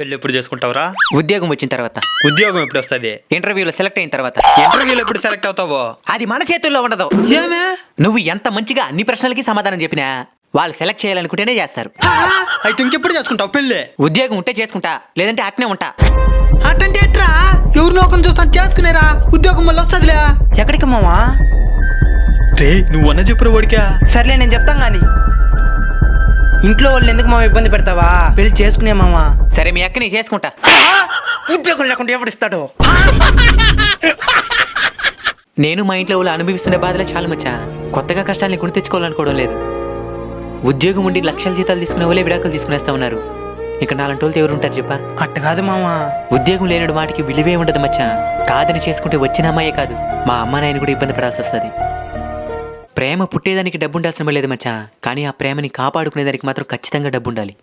పెళ్ళి ఎప్పుడు చేసుకుంటావురా? ఉద్యోగం వచ్చిన తర్వాత. ఉద్యోగం ఎప్పుడు వస్తుంది? ఇంటర్వ్యూలో సెలెక్ట్ అయిన తర్వాత. ఇంటర్వ్యూలో ఎప్పుడు సెలెక్ట్ అవుతావో? అది మన చేతుల్లో ఉండదు. ఏమే? నువ్వు ఎంత మంచిగా అన్ని ప్రశ్నలకి సమాధానం చెప్పినా వాళ్ళు సెలెక్ట్ చేయాలనుకుంటేనే చేస్తారు. అయితే ఇంకెప్పుడు చేసుకుంటావు పెళ్ళి? ఉద్యోగం ఉంటే చేసుకుంటా, లేదంటే అట్నే ఉంటా. అట్టంటే ఎట్రా? ఎవరు నోకం చూస్తాను చేసుకునేరా, ఉద్యోగం వల్ల వస్తుందిలే. ఎక్కడికి మామా? రే నువ్వు అన్న చెప్పురా ఓడికా. సర్లే నేను చెప్తాం గాని. ఇంట్లో వాళ్ళు ఎందుకు మామ ఇబ్బంది పెడతావా? పెళ్లి చేసుకునే మామా. సరే మీ అక్కని చేసుకుంటా. ఉద్యోగం లేకుండా ఎవడు ఇస్తాడు? నేను మా ఇంట్లో వాళ్ళు అనుభవిస్తున్న బాధలే చాలా మచ్చా. కొత్తగా కష్టాన్ని కొని తెచ్చుకోవాలనుకోవడం లేదు. ఉద్యోగం ఉండి లక్షల జీతాలు తీసుకునే వాళ్ళే విడాకులు తీసుకునేస్తా ఉన్నారు. ఇక నాలంటి వాళ్ళతో ఎవరు ఉంటారు చెప్పా? అట్ట కాదు మామా. ఉద్యోగం లేనడు వాటికి విలువే ఉండదు మచ్చా. కాదని చేసుకుంటే వచ్చిన అమ్మాయే కాదు, మా అమ్మ నాయన కూడా ఇబ్బంది పడాల్సి వస్తుంది. ప్రేమ పుట్టేదానికి డబ్బు ఉండాల్సిన లేదు మచ్చా, కానీ ఆ ప్రేమని కాపాడుకునేదానికి మాత్రం ఖచ్చితంగా డబ్బు ఉండాలి.